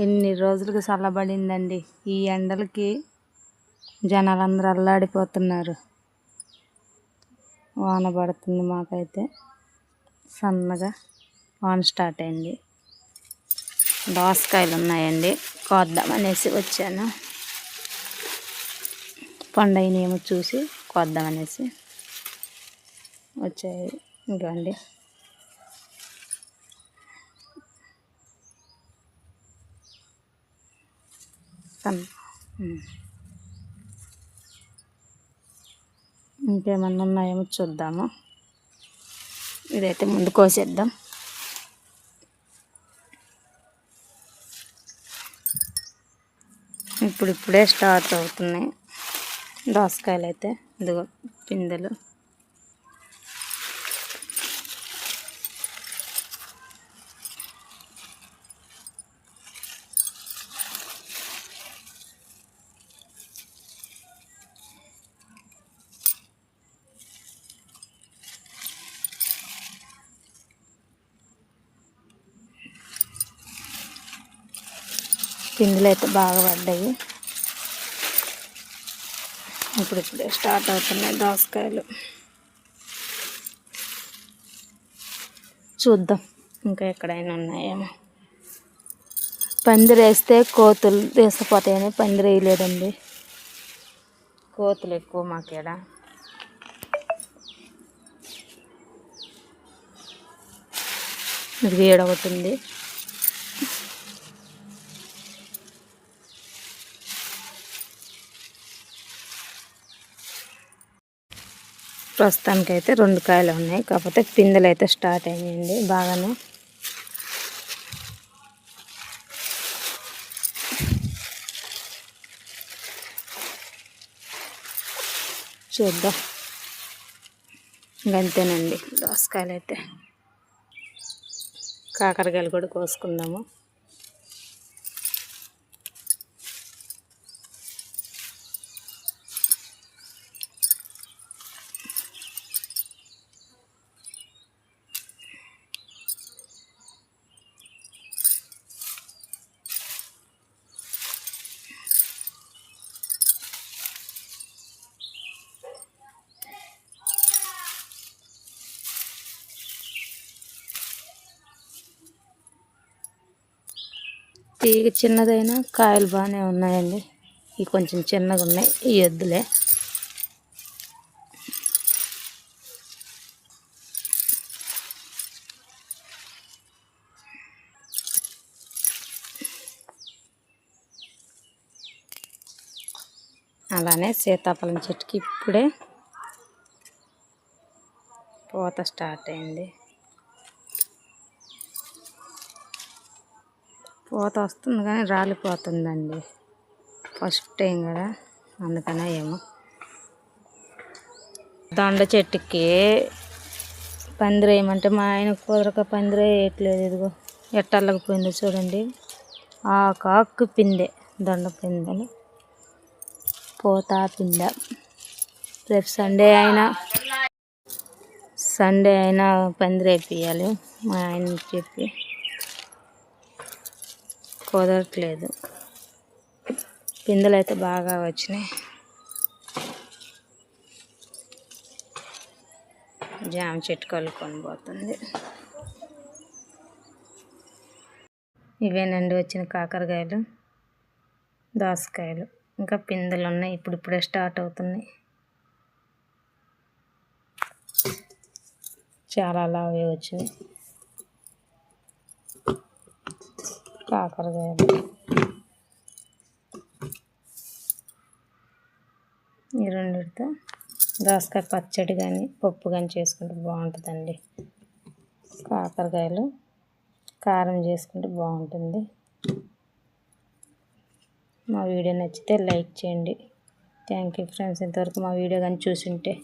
ఎన్ని రోజులకు చల్లబడిందండి. ఈ ఎండలకి జనాలందరూ అల్లాడిపోతున్నారు. వాన పడుతుంది. మాకైతే సన్నగా వాన స్టార్ట్ అయింది. దోసకాయలు ఉన్నాయండి, కోద్దామనేసి వచ్చాను. పండైనేమో చూసి కోద్దామనేసి వచ్చాయి. ఇంకండి ఇంకేమన్నా ఉన్నాయేమో చూద్దాము. ఇదైతే ముందు కోసేద్దాం. ఇప్పుడే స్టార్ట్ అవుతున్నాయి దోసకాయలు అయితే. ఇదిగో పిందెలు. పిందెలు అయితే బాగా పడ్డాయి. ఇప్పుడే స్టార్ట్ అవుతున్నాయి దోసకాయలు. చూద్దాం ఇంకా ఎక్కడైనా ఉన్నాయేమో. పందిరి వేస్తే కోతులు తీసుకుపోతాయని పందిరి వేయలేదండి. కోతులు ఎక్కువ మాకేడ. ఇది ఏడవుతుంది. ప్రస్తుతానికైతే 2 కాయలు ఉన్నాయి. కాకపోతే పిందెలు అయితే స్టార్ట్ అయినాయండి బాగానే. చూద్దాం. ఇంకంతేనండి దోసకాయలు అయితే. కాకరకాయలు కూడా కోసుకుందాము. తీగ చిన్నదైనా కాయలు బాగానే ఉన్నాయండి. ఇవి కొంచెం చిన్నగా ఉన్నాయి. ఈ ఎద్దులే. అలానే సీతాఫలం చెట్టుకి ఇప్పుడే పూత స్టార్ట్ అయింది. పూత వస్తుంది కానీ రాలిపోతుందండి. ఫస్ట్ టైం కదా, అందుకనే ఏమో. దొండ చెట్టుకి పందిరి వేయమంటే మా ఆయన కుదరక పందిరి వేయట్లేదు. ఇదిగో ఎట్టల్లకపోయిందో చూడండి. ఆకు పిందె, దొండ పిందెలు, పూత పిందె. రేపు సండే అయినా పందిరి వేపియాలి మా ఆయన చెప్పి. కుదరట్లేదు. పిందెలు అయితే బాగా వచ్చినాయి. జామ చెట్టు కలుకొని పోతుంది. ఇవేనండి వచ్చిన కాకరకాయలు, దోసకాయలు. ఇంకా పిందెలు ఉన్నాయి. ఇప్పుడే స్టార్ట్ అవుతున్నాయి. చాలా లావే వచ్చినాయి కాకరకాయలు. ఈ రెండిటితో దోసకాయ పచ్చడి కానీ పప్పు కానీ చేసుకుంటే బాగుంటుందండి. కాకరకాయలు కారం చేసుకుంటే బాగుంటుంది. మా వీడియో నచ్చితే లైక్ చేయండి. Thank you friends. ఇంతవరకు మా వీడియో కానీ చూసుంటే.